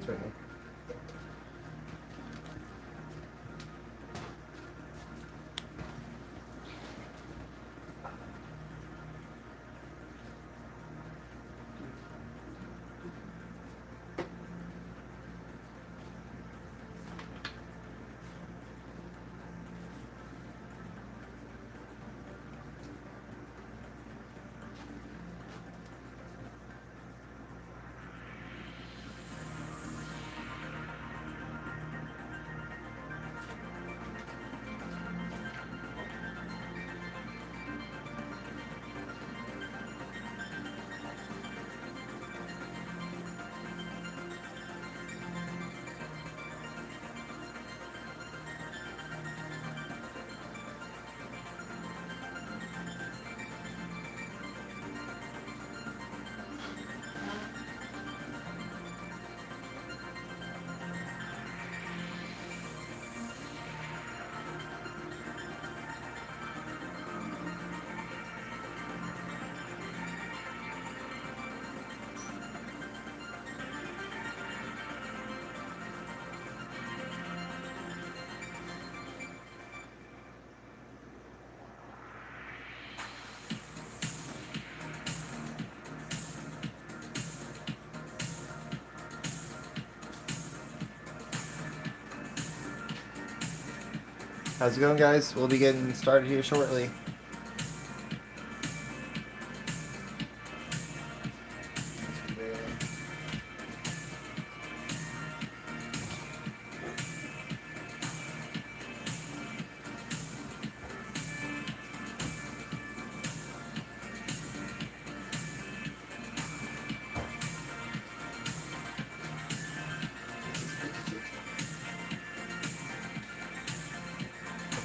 Certainly. How's it going, guys? We'll be getting started here shortly.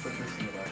Put this in the back.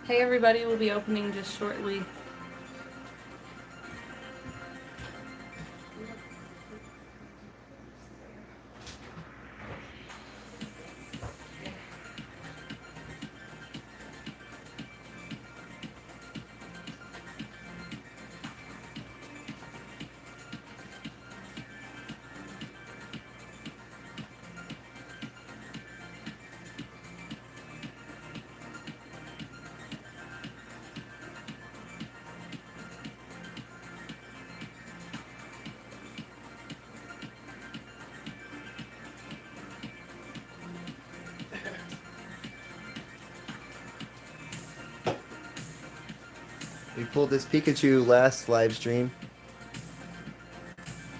Hey everybody, we'll be opening just shortly. We pulled this Pikachu last live stream,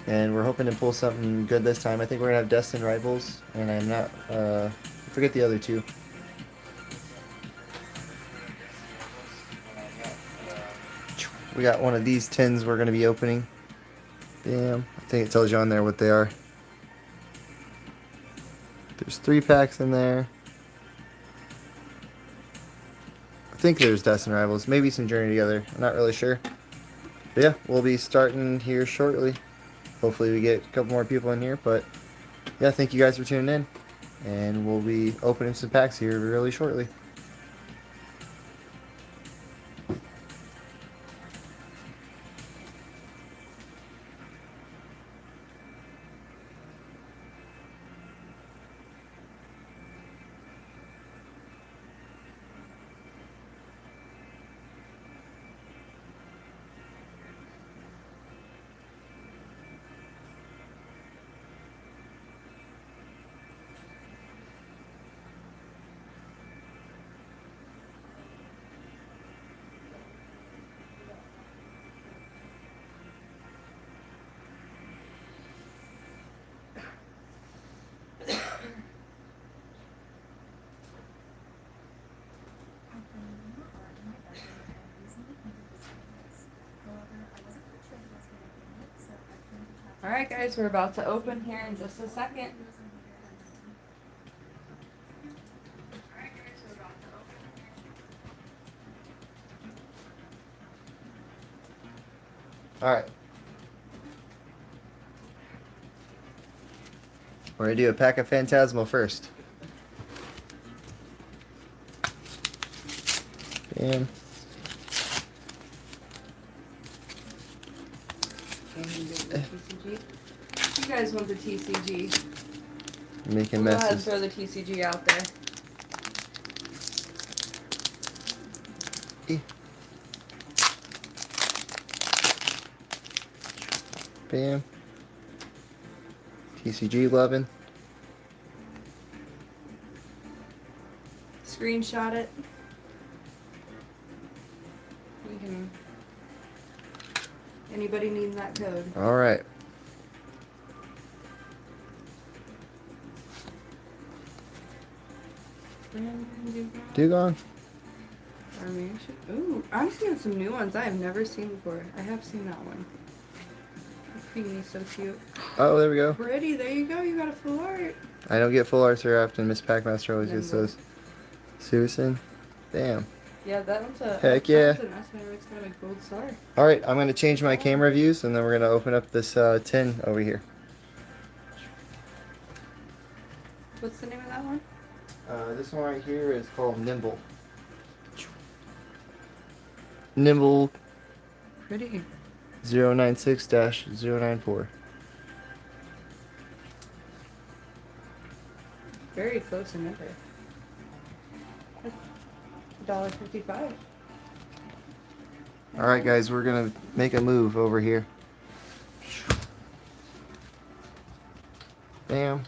and we're hoping to pull something good this time. I think we're gonna have Destin Rivals, and I'm not. I forget the other two. We got one of these tins we're gonna be opening. Damn, I think it tells you on there what they are. There's 3 packs in there. I think there's Destin Rivals, maybe some Journey Together. I'm not really sure. But yeah, we'll be starting here shortly. Hopefully we get a couple more people in here, but yeah, thank you guys for tuning in. And we'll be opening some packs here really shortly. Alright guys, we're about to open here in just a second. Alright. We're going to do a pack of Phantasmal first. Bam. You guys want the TCG? Making Go ahead and messes. throw the TCG out there. Bam. TCG 11. Screenshot it. You can. Anybody need that code? Alright. Dugong. Ooh, I'm seeing some new ones I have never seen before. I have seen that one. He's so cute. Oh, there we go. Pretty, there you go. You got a full art. I don't get full arts very often. Miss Packmaster always gets Nimble. those. Susan. Damn. Yeah, that one's a. Heck yeah. That's it's got a gold star. Alright, I'm going to change my camera views and then we're going to open up this tin over here. What's the name of that one? This one right here is called Nimble. Nimble Pretty. 096-094. Very close in number. $1.55. Alright guys, we're going to make a move over here. Bam.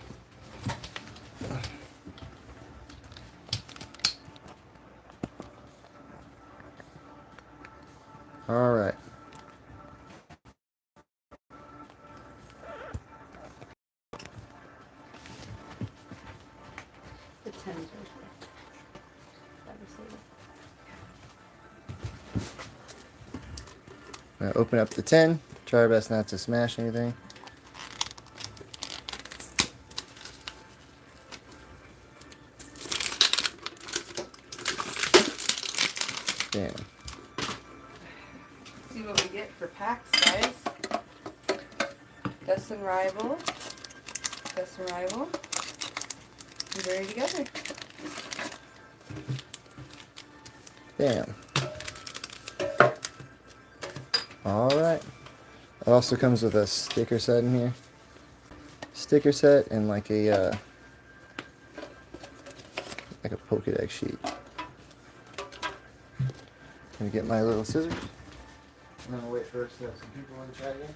Alright. The 10's right there. Now open up the tin. Try our best not to smash anything. Damn. See what we get for packs, guys. Dustin Rival. Dustin Rival. And Very Together. Damn. Alright. It also comes with a sticker set in here. Sticker set and like a Pokédex sheet. Gonna get my little scissors. And then we'll wait for us to have some people in the chat here.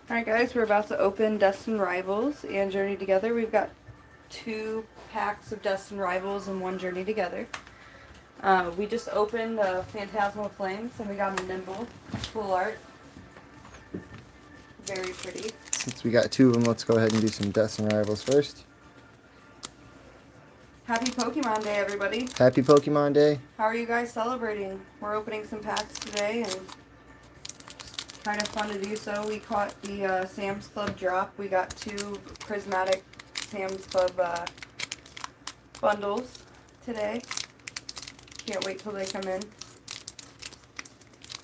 Alright guys, we're about to open Dustin Rivals and Journey Together. We've got 2 packs of Dustin Rivals and 1 Journey Together. We just opened Phantasmal Flames and we got a Nimble full art. Very pretty. Since we got 2 of them, let's go ahead and do some Dustin Rivals first. Happy Pokemon Day, everybody. Happy Pokemon Day. How are you guys celebrating? We're opening some packs today and kind of fun to do so. We caught the Sam's Club drop. We got 2 prismatic Sam's Club bundles today. Can't wait till they come in.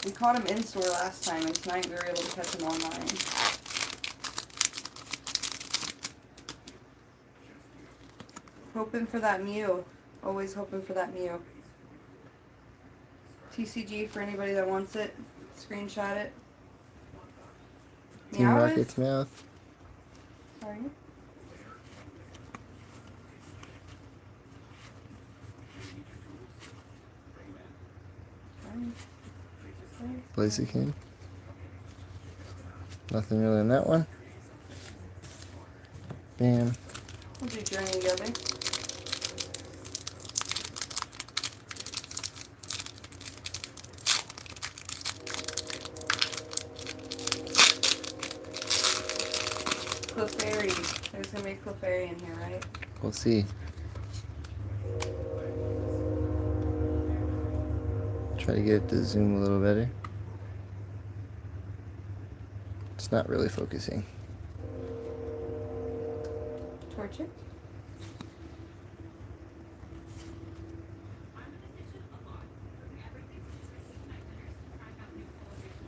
We caught them in store last time and tonight we were able to catch them online. Hoping for that Mew. Always hoping for that Mew. TCG for anybody that wants it. Screenshot it. Team Rocket's mouth. Sorry. Glaceon. Nothing really in that one. Bam. We'll do Journey Together. Clefairy. There's gonna be a Clefairy in here, right? We'll see. Try to get it to zoom a little better. It's not really focusing. Torch it.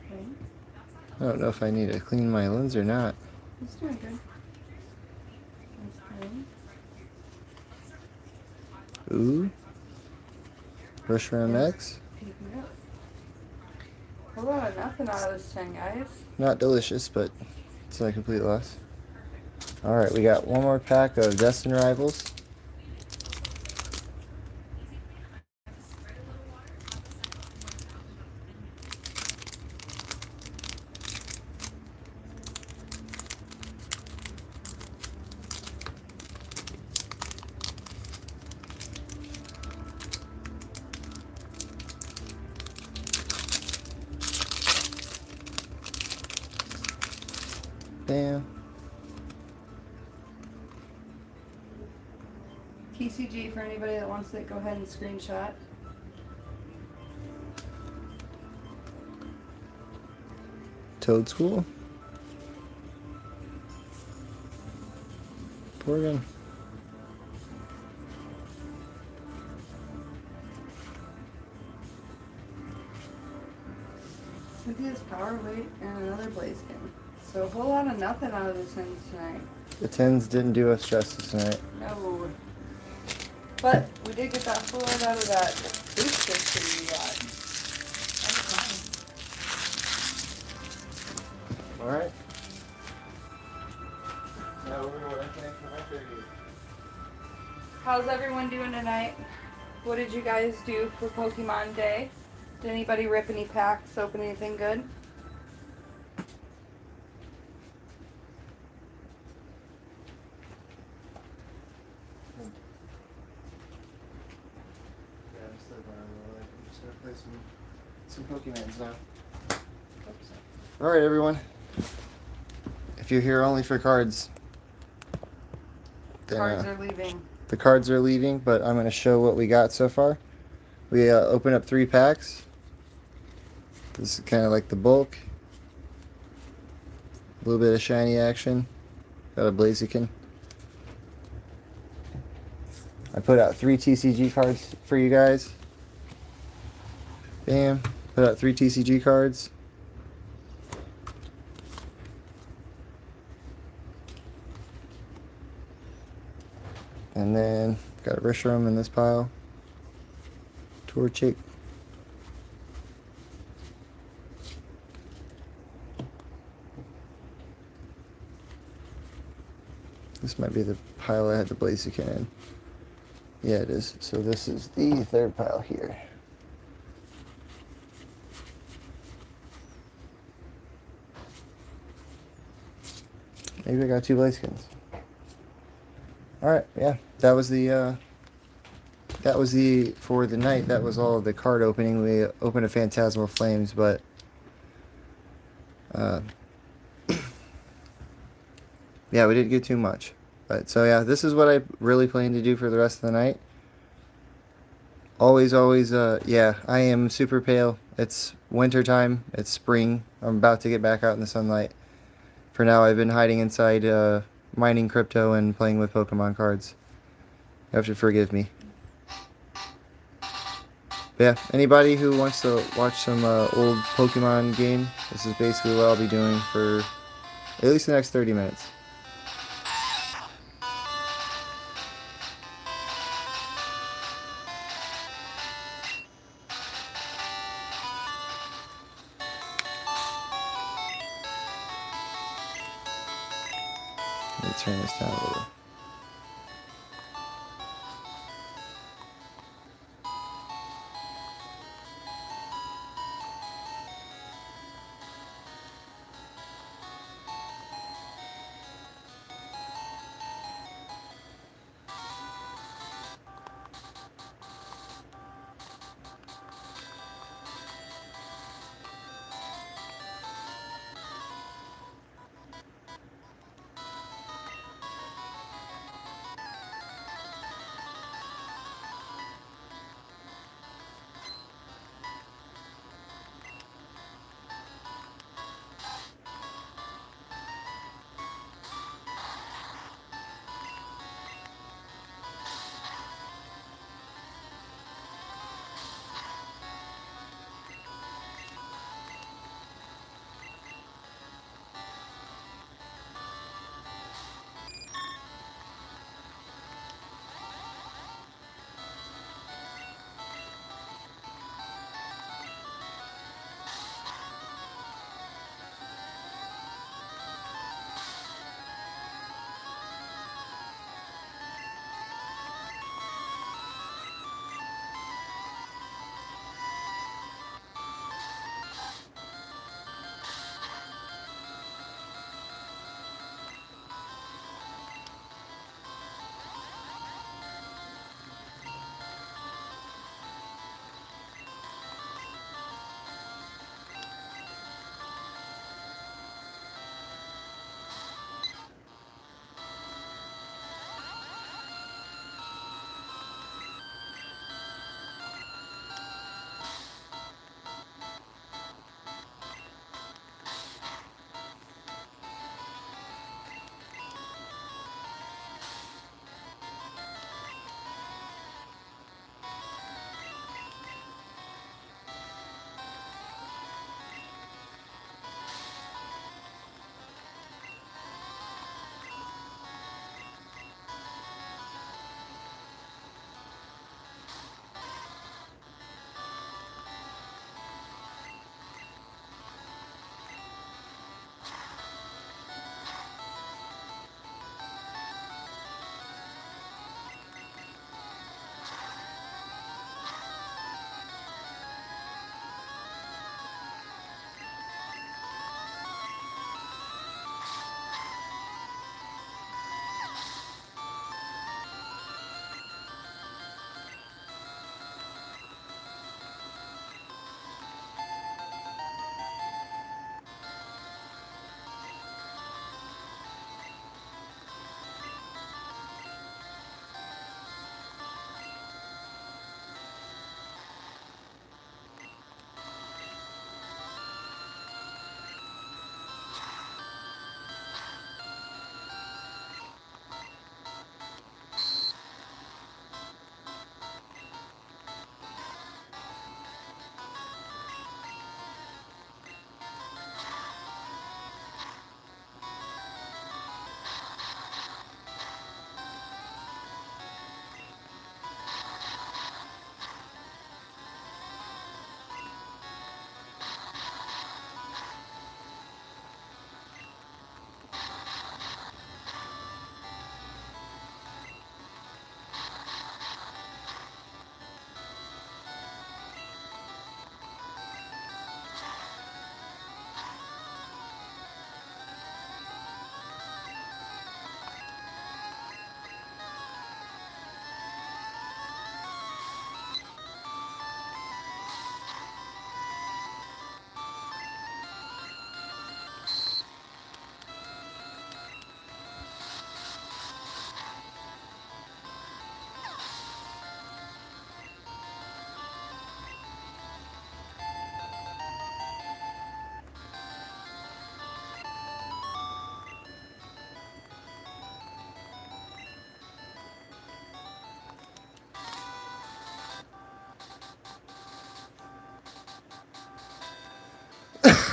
Okay. I don't know if I need to clean my lens or not. It's doing good. Okay. Ooh. Brush around Yes. X. Picking it up. A lot of nothing out of this thing, guys. Not delicious, but it's not a complete loss. Alright, we got one more pack of Destin Rivals. Bam. TCG for anybody that wants it, go ahead and screenshot. Toad School. Porygon. Cynthia's Power Weight and another Blaziken. So a whole lot of nothing out of this thing tonight. The 10s didn't do us justice tonight. No. But we did get that full out of that booster thing we got. That was fine. Alright. Now we're what I think for my 30. How's everyone doing tonight? What did you guys do for Pokemon Day? Did anybody rip any packs, open anything good? Yeah, I'm still going a little late. I'm just gonna play some Pokemons now. Alright, everyone. If you're here only for cards, then Cards are leaving. the cards are leaving, but I'm going to show what we got so far. We opened up 3 packs. This is kind of like the bulk. A little bit of shiny action. Got a Blaziken. I put out 3 TCG cards for you guys. Bam. Put out 3 TCG cards. And then got a Reshiram in this pile. Torchic. This might be the pile I had the Blaziken in. Yeah, it is. So this is the 3rd pile here. Maybe I got 2 Blazekins. Alright, yeah. That was the for the night, that was all of the card opening. We opened a Phantasmal Flames, but yeah, we didn't get too much. But so yeah, this is what I really plan to do for the rest of the night. Always, yeah, I am super pale. It's winter time. It's spring. I'm about to get back out in the sunlight. For now, I've been hiding inside, mining crypto and playing with Pokemon cards. You have to forgive me. But yeah, anybody who wants to watch some old Pokemon game, this is basically what I'll be doing for at least the next 30 minutes. Let me turn this down a little.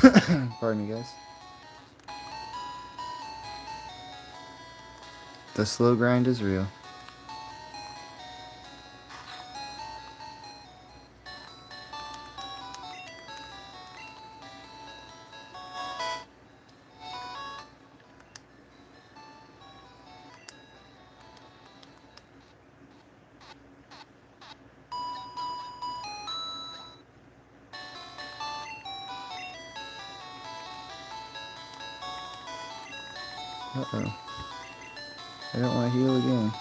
Pardon me, guys. The slow grind is real. Uh-oh. I don't want to heal again.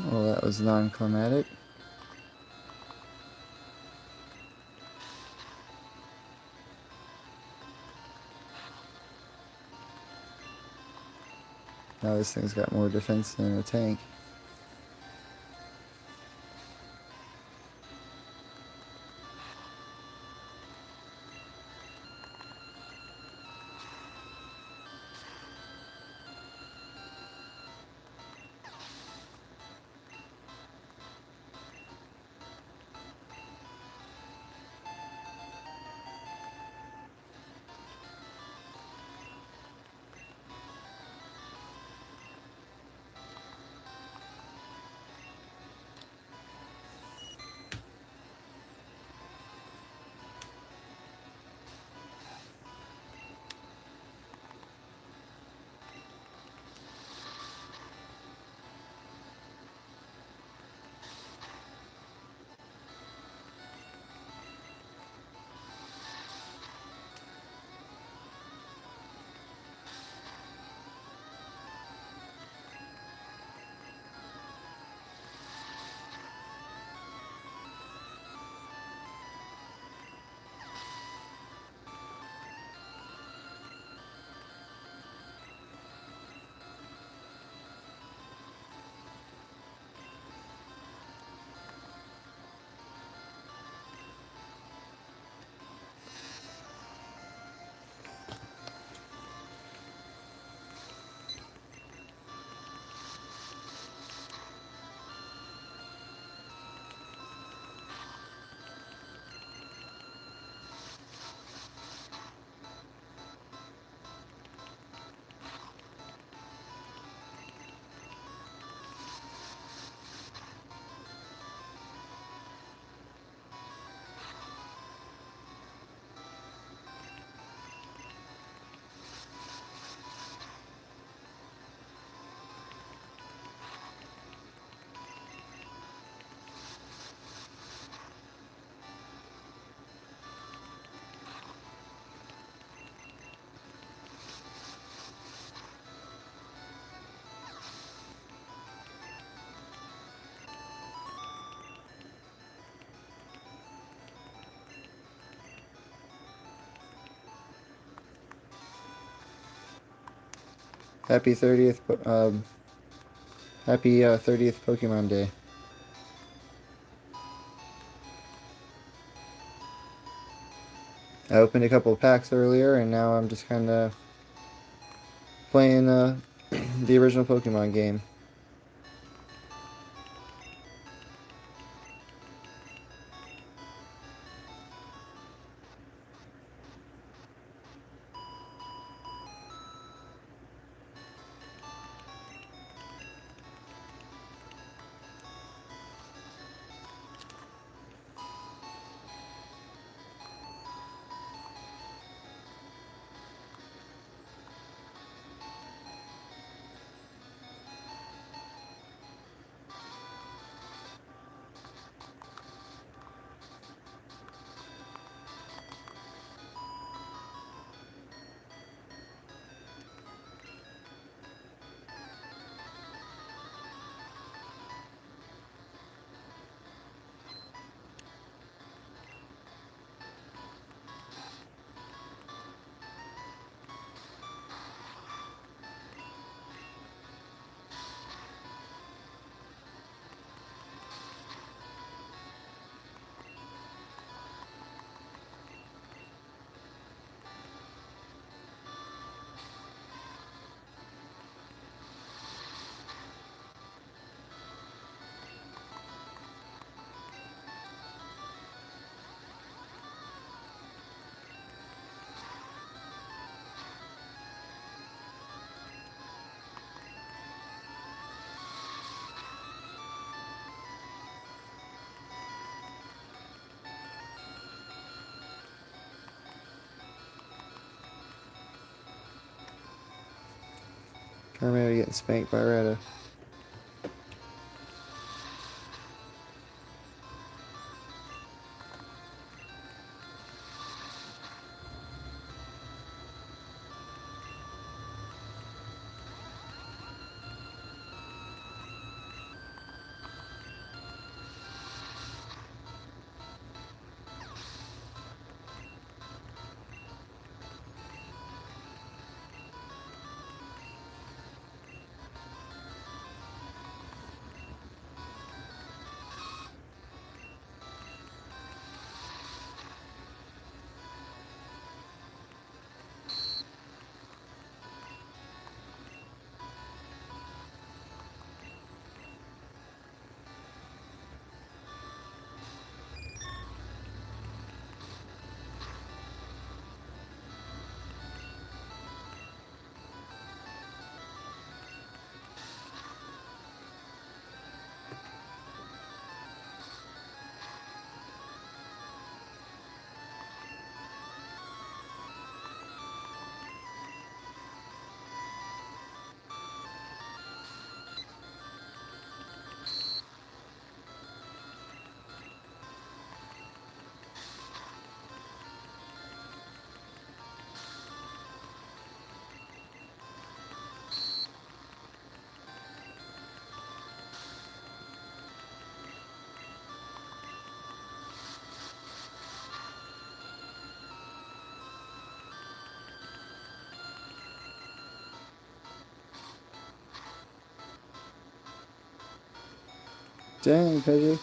Well, that was non-climatic. Now this thing's got more defense than a tank. Happy 30th, happy 30th Pokemon Day. I opened a couple of packs earlier, and now I'm just kind of playing the original Pokemon game. Or maybe getting spanked by Retta. Dang, Pidgey.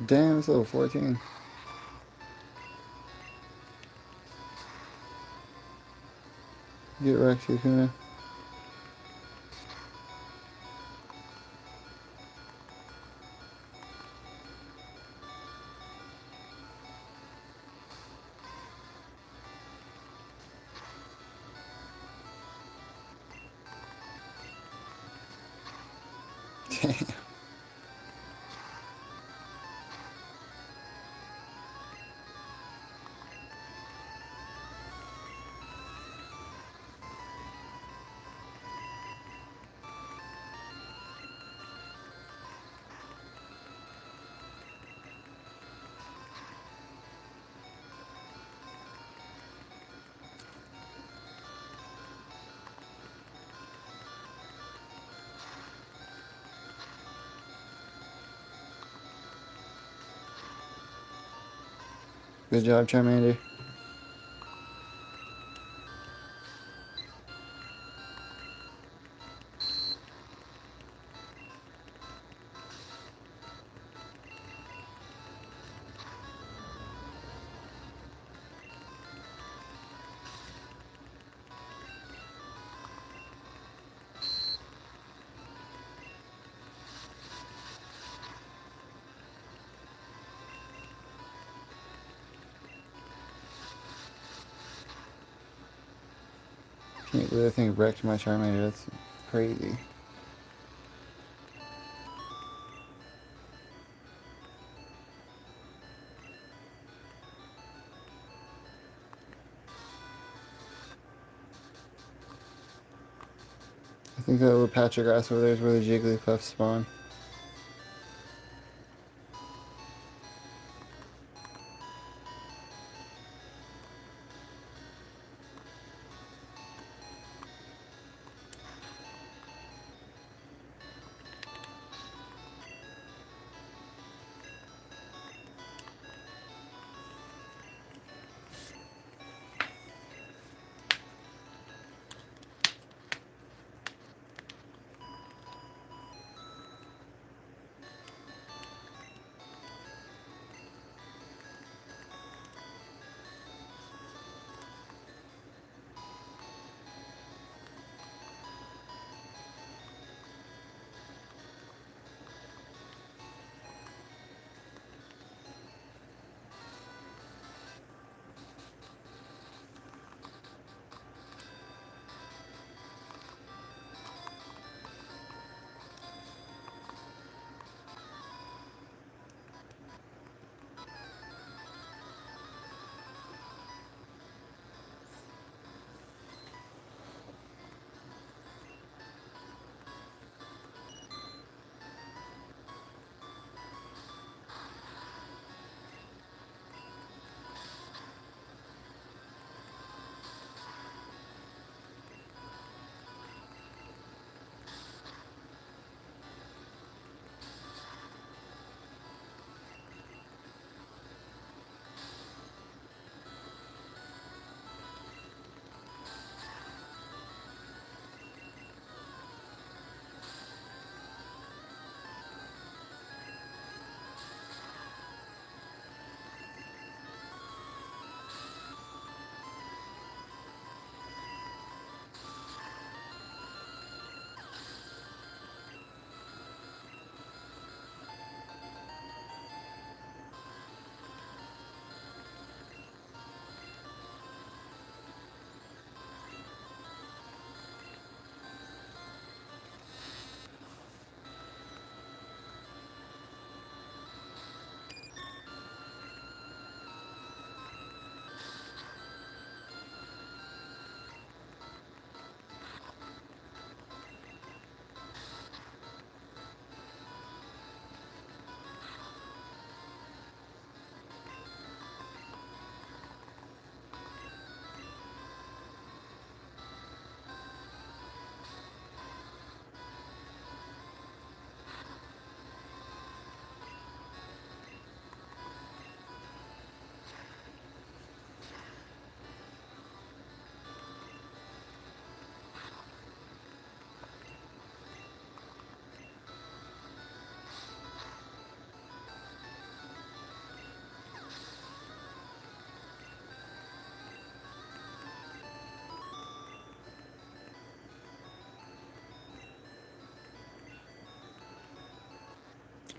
Damn, it's level 14. Get wrecked, Kakuna. Damn. Good job, Charmander. Can't believe that thing wrecked my Charmander. That's crazy. I think that little patch of grass over there is where the Jigglypuff spawn.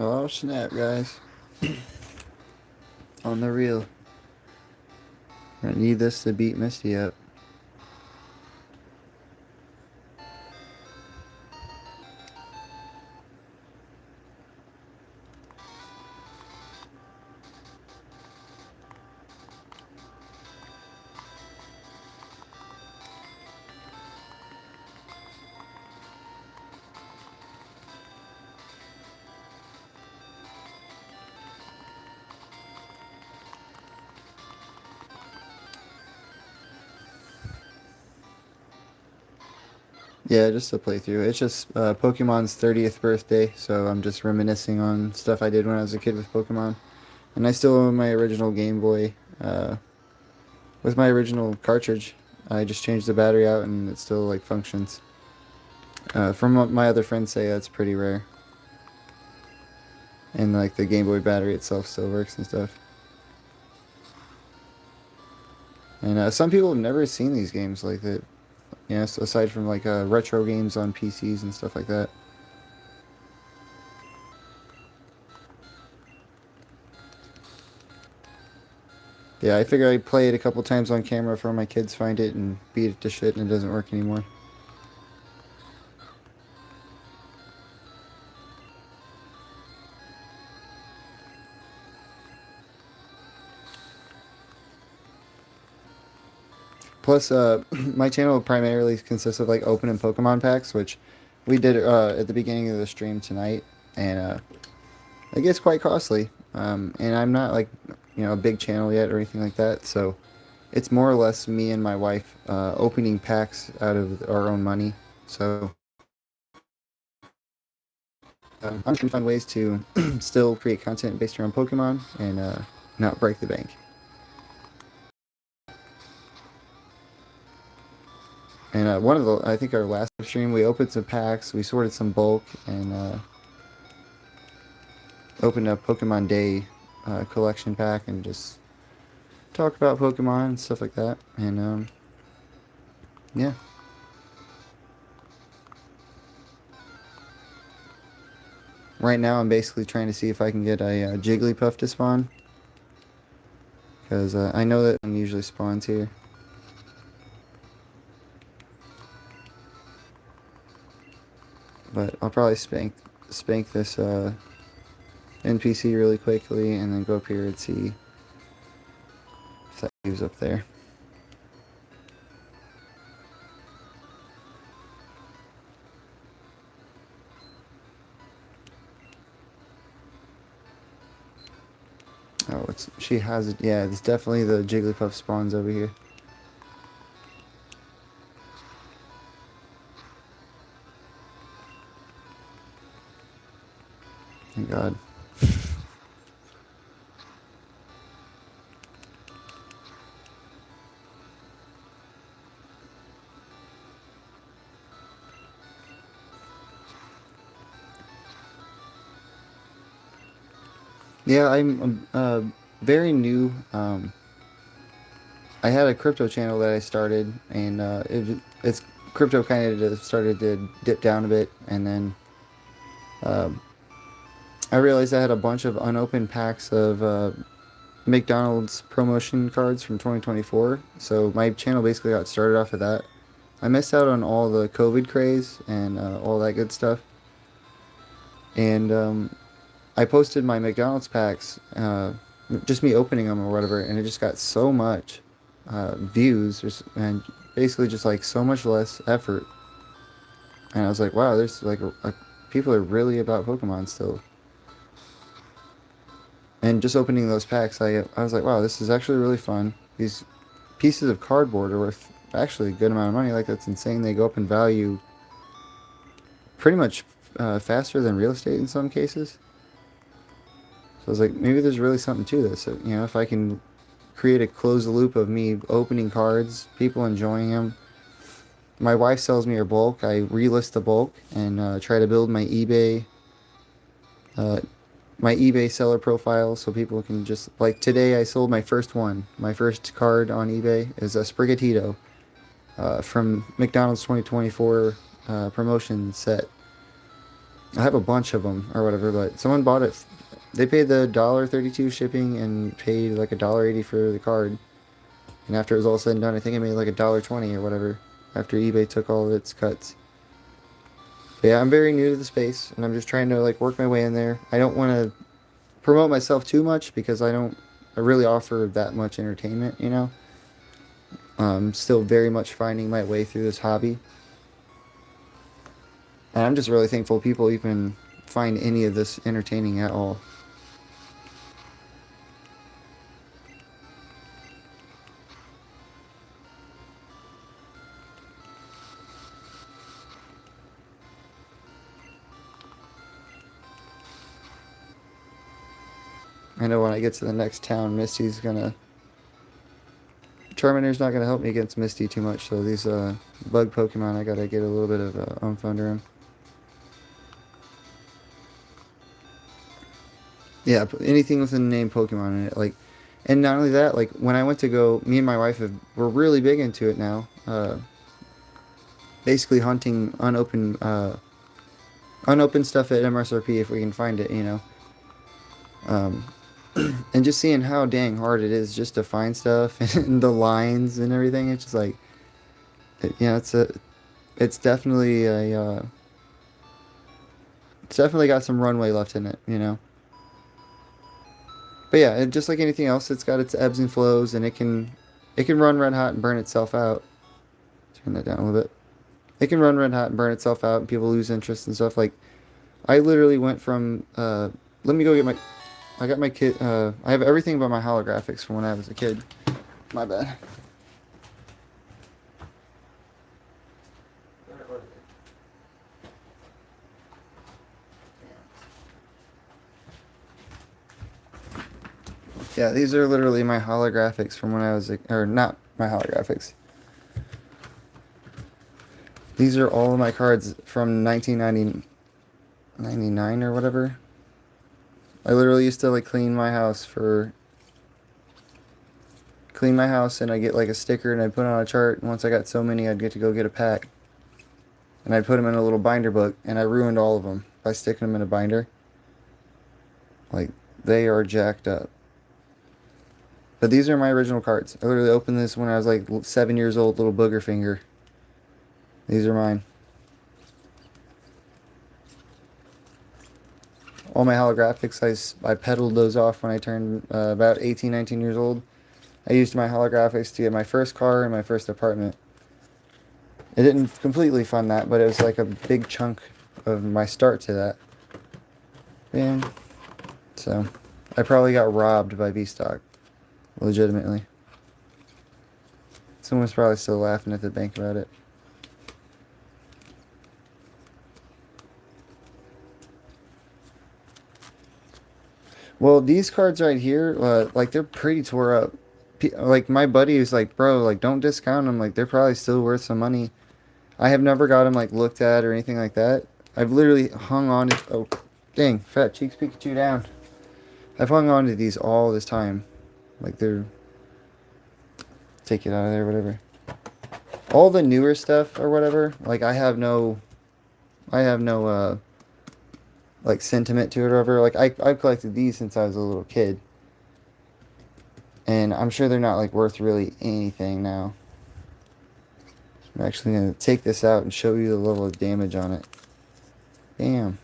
Oh snap, guys. On the reel. I need this to beat Misty up. Yeah, just a playthrough. It's just Pokemon's 30th birthday, so I'm just reminiscing on stuff I did when I was a kid with Pokemon. And I still own my original Game Boy with my original cartridge. I just changed the battery out and it still like functions. From what my other friends say, that's pretty rare. And like the Game Boy battery itself still works and stuff. And some people have never seen these games like that. You know, so aside from like retro games on PCs and stuff like that. Yeah, I figure I play it a couple times on camera for my kids find it and beat it to shit and it doesn't work anymore. Plus, my channel primarily consists of like opening Pokemon packs, which we did at the beginning of the stream tonight, and it gets quite costly. And I'm not like, you know, a big channel yet or anything like that, so it's more or less me and my wife opening packs out of our own money. So I'm trying to find ways to still create content based around Pokemon and not break the bank. And one of the, I think our last stream, we opened some packs, we sorted some bulk, and opened a Pokemon Day collection pack and just talk about Pokemon and stuff like that. And yeah. Right now I'm basically trying to see if I can get a Jigglypuff to spawn. Because I know that one usually spawns here. But I'll probably spank this NPC really quickly and then go up here and see if that moves up there. Oh, she has it. Yeah, it's definitely the Jigglypuff spawns over here. Thank God. Yeah, I'm very new. I had a crypto channel that I started, and it's crypto kind of started to dip down a bit, and then I realized I had a bunch of unopened packs of McDonald's promotion cards from 2024. So my channel basically got started off of that. I missed out on all the COVID craze and all that good stuff. And I posted my McDonald's packs, just me opening them or whatever, and it just got so much views and basically just like so much less effort. And I was like, wow, there's like people are really about Pokemon still. And just opening those packs, I was like, wow, this is actually really fun. These pieces of cardboard are worth actually a good amount of money. Like, that's insane. They go up in value pretty much faster than real estate in some cases. So I was like, maybe there's really something to this. So, you know, if I can create a closed loop of me opening cards, people enjoying them. My wife sells me her bulk. I relist the bulk and try to build my eBay seller profile so people can just, like today I sold my first one. My first card on eBay is a Sprigatito from McDonald's 2024 promotion set. I have a bunch of them or whatever, but someone bought it. They paid the $1.32 shipping and paid like $1.80 for the card. And after it was all said and done, I think I made like $1.20 or whatever after eBay took all of its cuts. But yeah, I'm very new to the space, and I'm just trying to like work my way in there. I don't want to promote myself too much because I really offer that much entertainment, you know. I'm still very much finding my way through this hobby, and I'm just really thankful people even find any of this entertaining at all. I know when I get to the next town, Misty's gonna. Charmander's not gonna help me against Misty too much, so these bug Pokemon, I gotta get a little bit of oomph under him. Yeah, anything with the name Pokemon in it, like, and not only that, like when I went to go, me and my wife we're really big into it now. Basically hunting unopened stuff at MSRP if we can find it, you know. Um, and just seeing how dang hard it is just to find stuff and the lines and everything, it's just like, it's definitely it's definitely got some runway left in it, you know. But yeah, just like anything else, it's got its ebbs and flows, and it can run red hot and burn itself out. Turn that down a little bit. It can run red hot and burn itself out, and people lose interest and stuff. Like I literally went from let me go get my. I got my kid. I have everything but my holographics from when I was a kid. My bad. Yeah, these are literally my holographics from when I was or not my holographics. These are all of my cards from 1999 or whatever. I literally used to like clean my house and I get like a sticker and I'd put on a chart, and once I got so many I'd get to go get a pack. And I'd put them in a little binder book, and I ruined all of them by sticking them in a binder. Like, they are jacked up. But these are my original cards. I literally opened this when I was like 7 years old, little booger finger. These are mine. All my holographics, I peddled those off when I turned about 18, 19 years old. I used my holographics to get my first car and my first apartment. It didn't completely fund that, but it was like a big chunk of my start to that. And so, I probably got robbed by V-Stock. Legitimately. Someone's probably still laughing at the bank about it. Well, these cards right here, like they're pretty tore up. Like my buddy is like, bro, like don't discount them. Like they're probably still worth some money. I have never got them like looked at or anything like that. I've literally hung on to. Oh, dang, Fat Cheeks Pikachu down. I've hung on to these all this time. Like they're. Take it out of there, whatever. All the newer stuff or whatever. Like I have no like sentiment to it or whatever. Like I've collected these since I was a little kid. And I'm sure they're not like worth really anything now. I'm actually gonna take this out and show you the level of damage on it. Damn.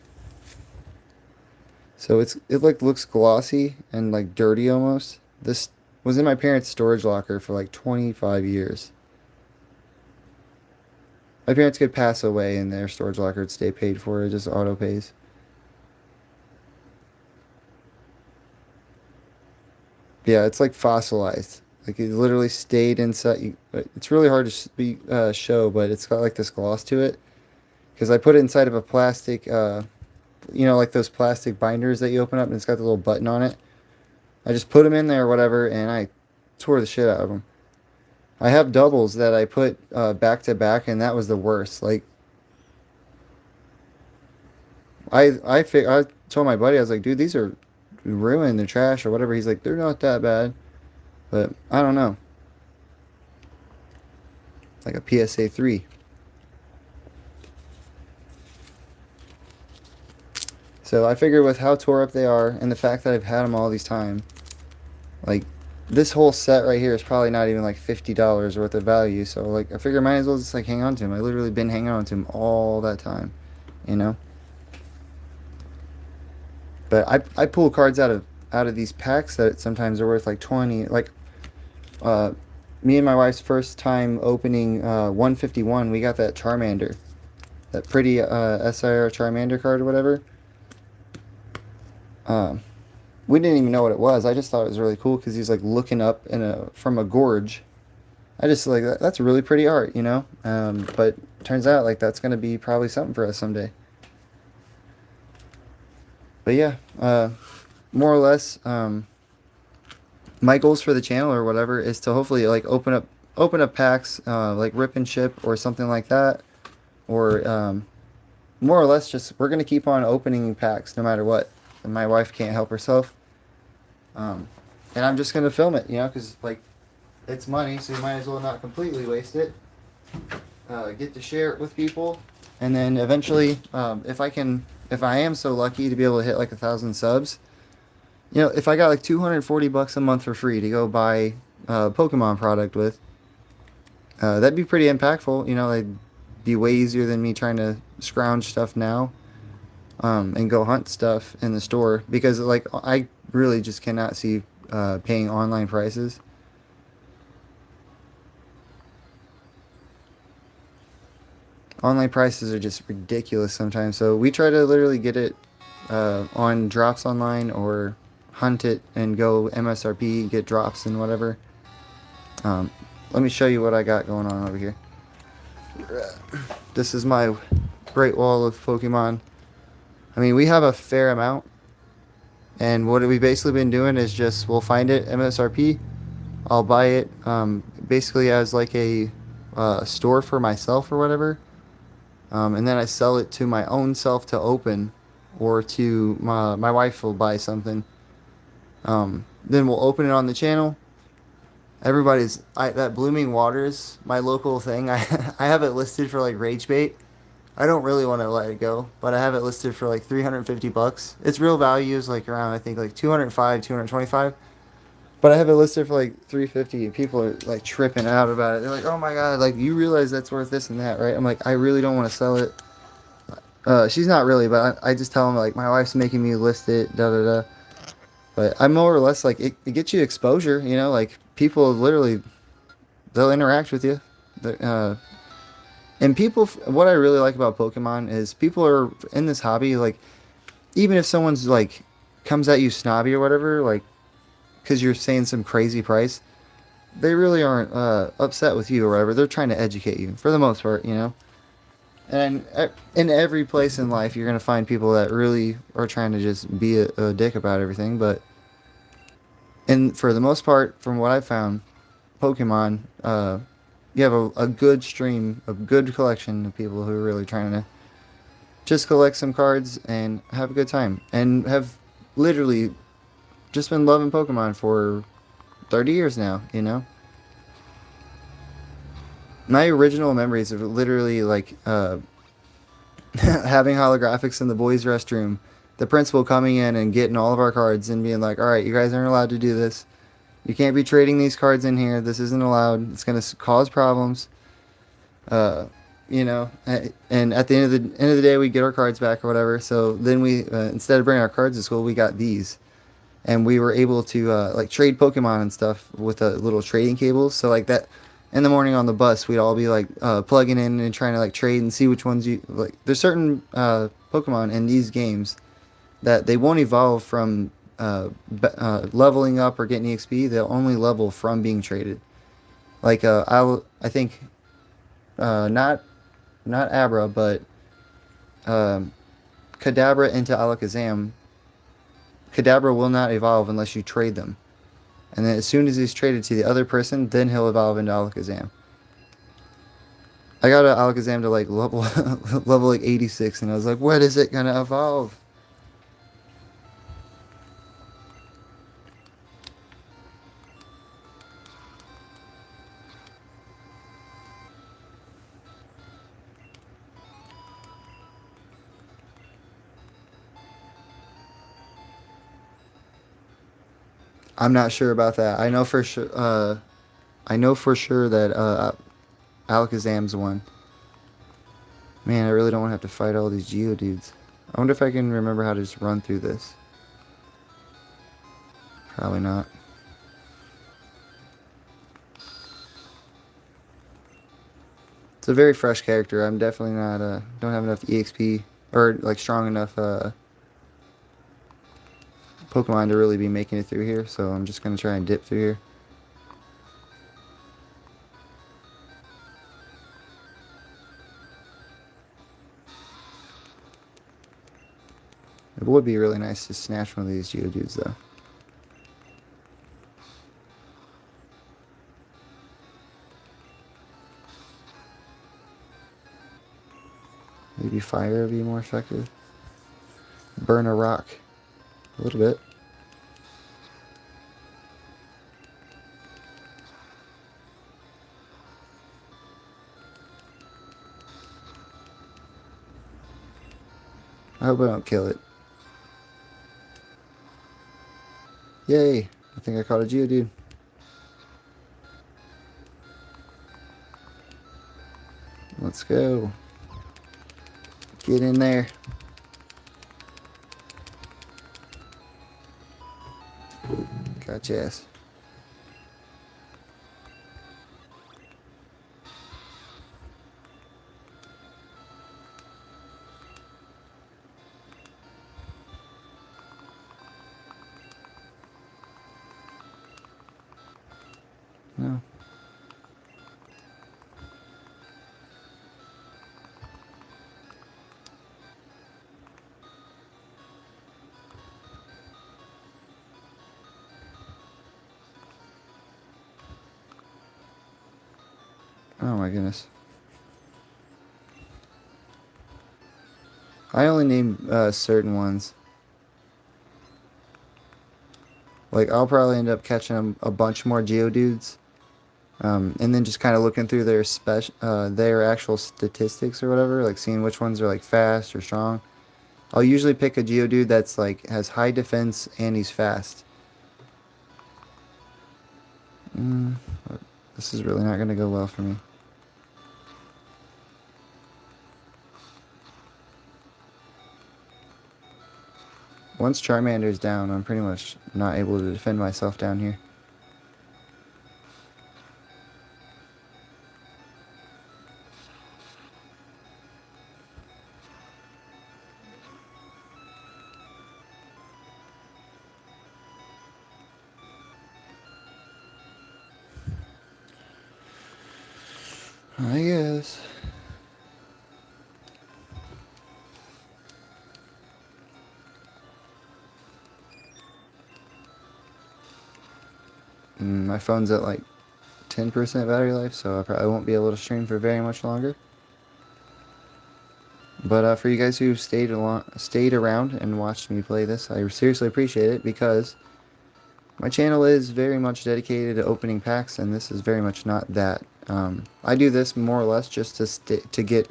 So it like looks glossy and like dirty almost. This was in my parents' storage locker for like 25 years. My parents could pass away and their storage locker would stay paid for. It just auto pays. Yeah, it's like fossilized. Like it literally stayed inside. It's really hard to show, but it's got like this gloss to it. Because I put it inside of a plastic, like those plastic binders that you open up and it's got the little button on it. I just put them in there or whatever, and I tore the shit out of them. I have doubles that I put back to back, and that was the worst. Like, I told my buddy, I was like, dude, these are ruined, they're trash or whatever. He's like, they're not that bad, but I don't know. Like a PSA 3. So I figure with how tore up they are and the fact that I've had them all these time, like this whole set right here is probably not even like $50 worth of value. So like I figure I might as well just like hang on to them. I literally been hanging on to them all that time, you know. But I pull cards out of these packs that sometimes are worth like 20. Like uh, me and my wife's first time opening 151, we got that Charmander, that pretty SIR Charmander card or whatever. Um, we didn't even know what it was. I just thought it was really cool because he's like looking up from a gorge. I just like that's really pretty art, you know. But turns out like that's gonna be probably something for us someday. But yeah, more or less, my goals for the channel or whatever is to hopefully like open up packs, like rip and ship or something like that, or more or less just we're gonna keep on opening packs no matter what. And my wife can't help herself, and I'm just gonna film it, you know, because like it's money, so you might as well not completely waste it. Get to share it with people, and then eventually, if I am so lucky to be able to hit like 1,000 subs, you know, if I got like $240 a month for free to go buy a Pokemon product with, that'd be pretty impactful. You know, it'd be way easier than me trying to scrounge stuff now, and go hunt stuff in the store because like I really just cannot see paying online prices. Online prices are just ridiculous sometimes. So we try to literally get it on drops online or hunt it and go MSRP, get drops and whatever. Let me show you what I got going on over here. This is my Great Wall of Pokemon. I mean, we have a fair amount. And what we've basically been doing is just, we'll find it MSRP. I'll buy it basically as like a store for myself or whatever. And then I sell it to my own self to open, or to my wife will buy something. Then we'll open it on the channel. That Blooming Waters, my local thing. I I have it listed for like rage bait. I don't really want to let it go, but I have it listed for like $350. Its real value is like around I think like 205, 225. But I have it listed for like 350, and people are like tripping out about it. They're like, "Oh my god, like you realize that's worth this and that, right?" I'm like, "I really don't want to sell it." She's not really, but I just tell them like my wife's making me list it, da da da. But I'm more or less like it gets you exposure, you know, like people literally they'll interact with you. And people, what I really like about Pokemon is people are in this hobby, like even if someone's like comes at you snobby or whatever, like because you're saying some crazy price, they really aren't upset with you or whatever. They're trying to educate you for the most part, you know. And in every place in life, you're gonna find people that really are trying to just be a dick about everything. But and for the most part, from what I've found, Pokemon, you have a good stream, a good collection of people who are really trying to just collect some cards and have a good time, and have literally just been loving Pokemon for 30 years now, you know. My original memories of literally like having holographics in the boys' restroom, the principal coming in and getting all of our cards and being like, "All right, you guys aren't allowed to do this. You can't be trading these cards in here. This isn't allowed. It's going to cause problems." You know, and at the end of the day, we get our cards back or whatever. So then we instead of bringing our cards to school, we got these, and we were able to like trade Pokemon and stuff with little trading cables. So like that, in the morning on the bus, we'd all be like plugging in and trying to like trade and see which ones you like. There's certain Pokemon in these games that they won't evolve from leveling up or getting EXP. They'll only level from being traded. Like I think not Abra, but Kadabra into Alakazam. Kadabra will not evolve unless you trade them. And then as soon as he's traded to the other person, then he'll evolve into Alakazam. I got an Alakazam to like level level like 86, and I was like, when is it gonna evolve? I'm not sure about that. I know for sure. I know for sure that Alakazam's one. Man, I really don't want to have to fight all these Geodudes. I wonder if I can remember how to just run through this. Probably not. It's a very fresh character. I'm definitely not, don't have enough EXP, or like strong enough Pokemon to really be making it through here, so I'm just going to try and dip through here. It would be really nice to snatch one of these Geodudes, though. Maybe fire would be more effective. Burn a rock. A little bit. I hope I don't kill it. Yay! I think I caught a Geodude. Let's go. Get in there. Got your ass. No. Oh my goodness. I only name certain ones. Like, I'll probably end up catching a bunch more Geodudes. And then just kind of looking through their actual statistics or whatever, like seeing which ones are like fast or strong. I'll usually pick a Geodude that's like has high defense and he's fast. This is really not going to go well for me. Once Charmander's down, I'm pretty much not able to defend myself down here. I guess. My phone's at like 10% battery life, so I probably won't be able to stream for very much longer. But for you guys who stayed around and watched me play this, I seriously appreciate it, because my channel is very much dedicated to opening packs, and this is very much not that. I do this more or less just to get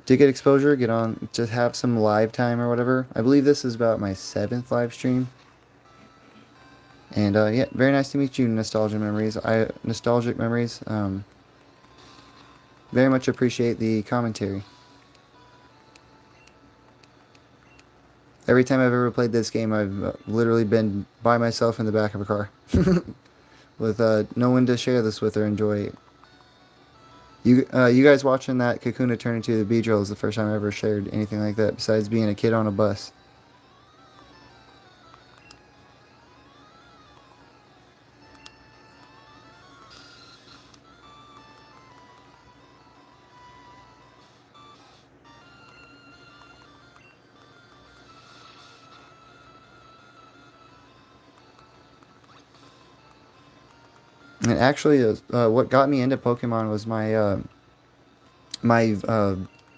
exposure, get on, to have some live time or whatever. I believe this is about my 7th live stream. And yeah, very nice to meet you, nostalgic memories. Very much appreciate the commentary. Every time I've ever played this game, I've literally been by myself in the back of a car. With no one to share this with or enjoy. You guys watching that Kakuna turn into the Beedrill is the first time I ever shared anything like that, besides being a kid on a bus. And actually, what got me into Pokemon was my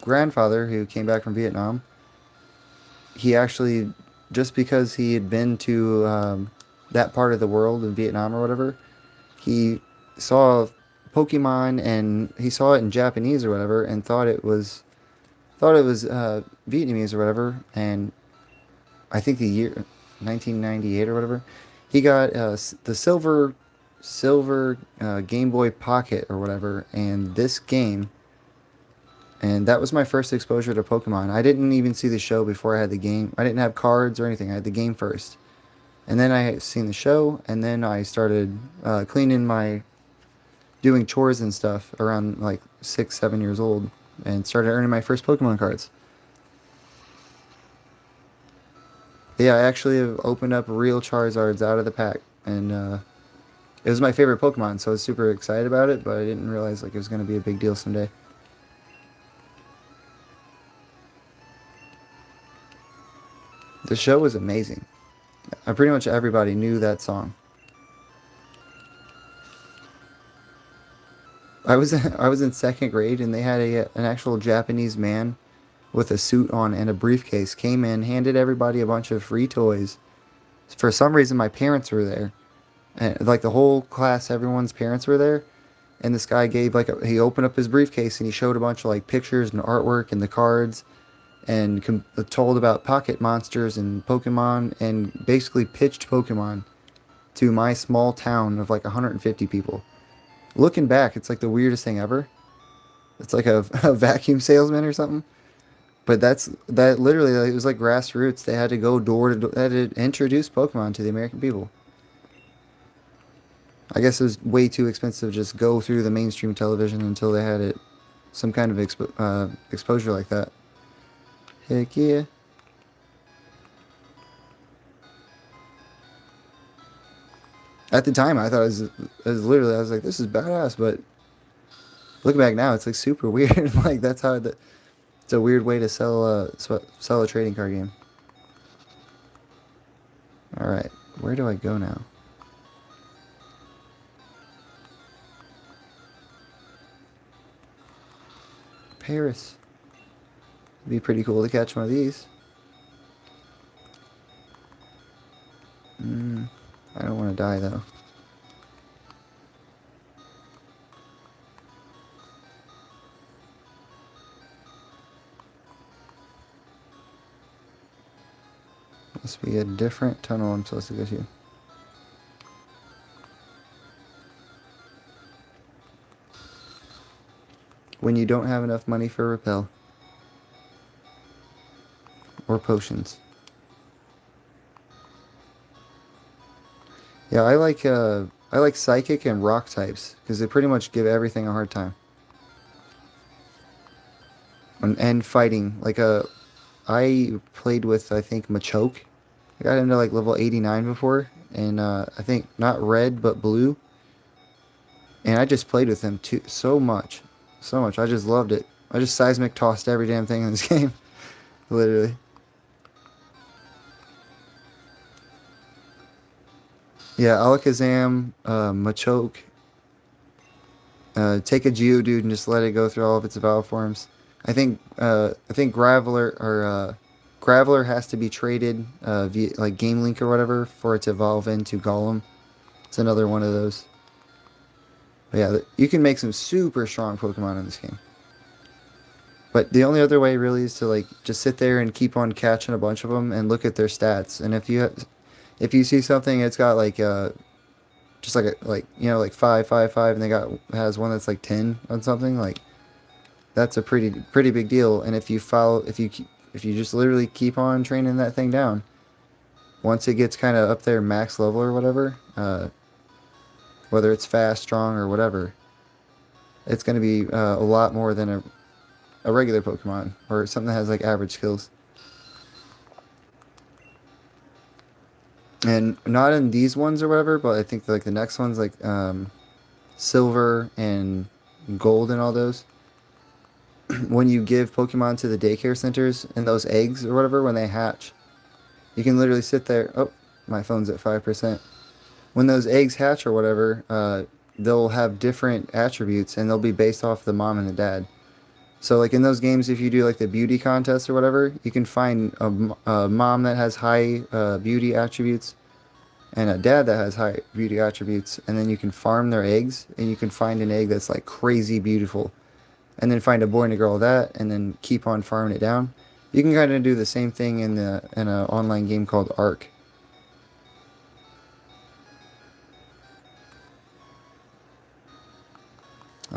grandfather, who came back from Vietnam. He actually, just because he had been to that part of the world in Vietnam or whatever, he saw Pokemon and he saw it in Japanese or whatever, and thought it was Vietnamese or whatever. And I think the year 1998 or whatever, he got the silver Game Boy Pocket or whatever, and this game, and that was my first exposure to Pokemon. I didn't even see the show before I had the game. I didn't have cards or anything. I had the game first, and then I had seen the show, and then I started cleaning my doing chores and stuff around like 6, 7 years old, and started earning my first Pokemon cards. Yeah, I actually have opened up real Charizards out of the pack, and it was my favorite Pokemon, so I was super excited about it, but I didn't realize like it was going to be a big deal someday. The show was amazing. Pretty much everybody knew that song. I was in second grade, and they had an actual Japanese man with a suit on and a briefcase came in, handed everybody a bunch of free toys. For some reason, my parents were there, and like the whole class, everyone's parents were there. And this guy gave he opened up his briefcase and he showed a bunch of like pictures and artwork and the cards, and told about pocket monsters and Pokemon, and basically pitched Pokemon to my small town of like 150 people. Looking back, it's like the weirdest thing ever. It's like a vacuum salesman or something. But that literally, like, it was like grassroots. They had to go door to door. They had to introduce Pokemon to the American people. I guess it was way too expensive to just go through the mainstream television until they had it some kind of exposure like that. Heck yeah. At the time, I thought it was literally, I was like, this is badass. But looking back now, it's like super weird. Like that's how it's a weird way to sell a trading card game. All right, where do I go now? Paris. It'd be pretty cool to catch one of these. I don't want to die though. Must be a different tunnel I'm supposed to go to. When you don't have enough money for repel. Or potions. Yeah, I like psychic and rock types because they pretty much give everything a hard time. And fighting, I played with, I think, Machoke. I got him to like level 89 before, and I think not red but blue. And I just played with him too so much. I just loved it. I just seismic tossed every damn thing in this game. Literally. Yeah, Alakazam, Machoke. Take a Geodude and just let it go through all of its evolved forms. I think Graveler has to be traded via like Game Link or whatever for it to evolve into Golem. It's another one of those. But yeah, you can make some super strong Pokemon in this game. But the only other way really is to like just sit there and keep on catching a bunch of them and look at their stats. And if you see something, it's got like just like like 5, 5, 5, and has one that's like 10 on something, like that's a pretty big deal. And if you just literally keep on training that thing down, once it gets kind of up there max level or whatever, whether it's fast, strong, or whatever, it's going to be a lot more than a regular Pokemon or something that has like average skills. And not in these ones or whatever, but I think like the next ones, like silver and gold and all those, when you give Pokemon to the daycare centers and those eggs or whatever, when they hatch, you can literally sit there. Oh, my phone's at 5%. When those eggs hatch or whatever, they'll have different attributes and they'll be based off the mom and the dad. So like in those games, if you do like the beauty contest or whatever, you can find a mom that has high beauty attributes and a dad that has high beauty attributes, and then you can farm their eggs, and you can find an egg that's like crazy beautiful, and then find a boy and a girl of that, and then keep on farming it down. You can kind of do the same thing in an online game called Ark.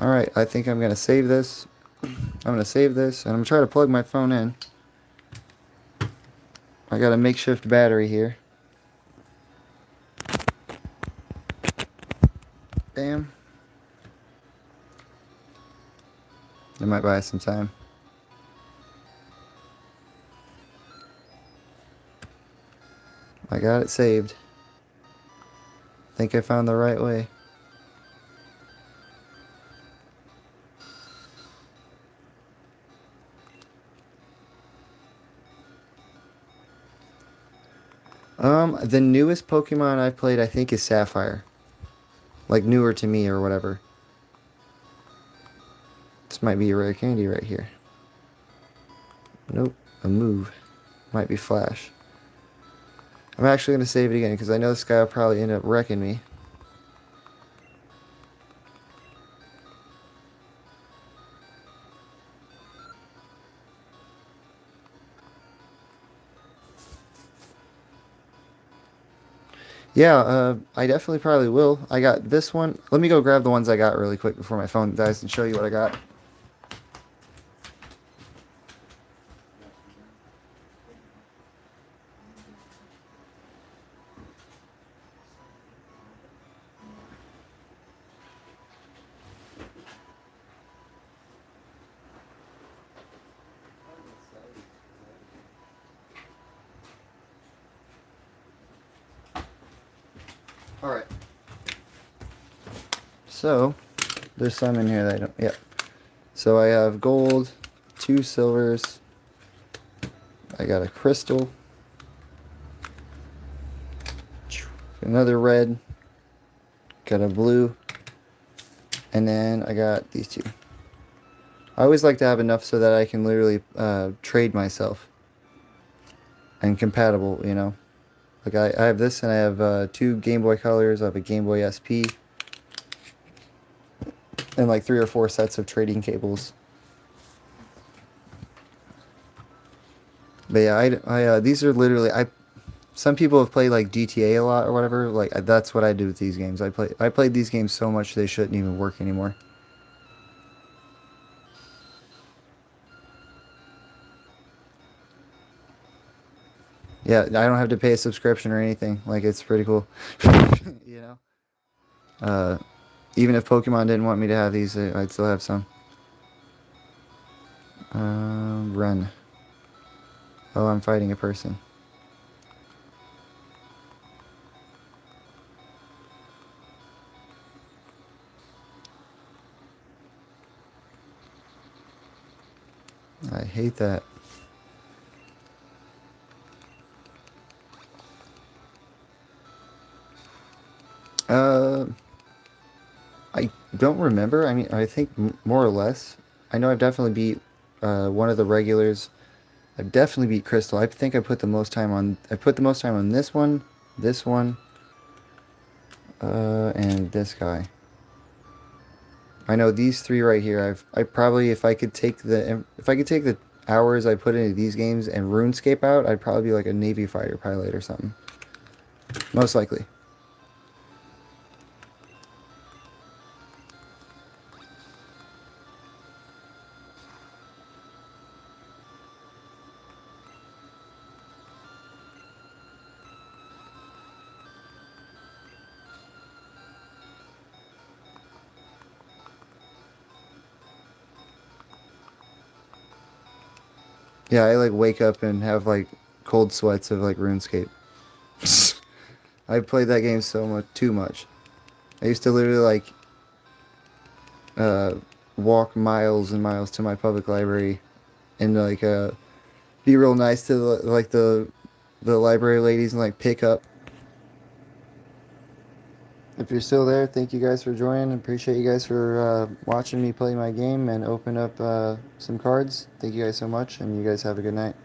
Alright, I think I'm going to save this. I'm going to save this, and I'm going to try to plug my phone in. I got a makeshift battery here. Bam. It might buy us some time. I got it saved. I think I found the right way. The newest Pokemon I've played, I think, is Sapphire. Like, newer to me or whatever. This might be a rare candy right here. Nope, a move. Might be Flash. I'm actually going to save it again because I know this guy will probably end up wrecking me. Yeah, I definitely probably will. I got this one. Let me go grab the ones I got really quick before my phone dies and show you what I got. Alright. So, there's some in here that I don't... Yep. So I have gold, 2 silvers, I got a crystal, another red, got a blue, and then I got these 2. I always like to have enough so that I can literally trade myself. And compatible, you know. Like I have this and I have 2 Game Boy Colors, I have a Game Boy SP, and like 3 or 4 sets of trading cables. But yeah, these are literally, some people have played like GTA a lot or whatever, like that's what I do with these games. I played these games so much they shouldn't even work anymore. Yeah, I don't have to pay a subscription or anything. Like, it's pretty cool. You know? Even if Pokemon didn't want me to have these, I'd still have some. Run. Oh, I'm fighting a person. I hate that. I don't remember. I mean, I think more or less. I know I've definitely beat one of the regulars. I've definitely beat Crystal. I think I put the most time on. I put the most time on this one, and this guy. I know these 3 right here. I probably, if I could take the hours I put into these games and RuneScape out, I'd probably be like a Navy fighter pilot or something. Most likely. Yeah, I like wake up and have like cold sweats of like RuneScape. I played that game so much, too much. I used to literally like uh, walk miles and miles to my public library and like be real nice to the library ladies and like pick up. If you're still there, thank you guys for joining. Appreciate you guys for watching me play my game and open up some cards. Thank you guys so much, and you guys have a good night.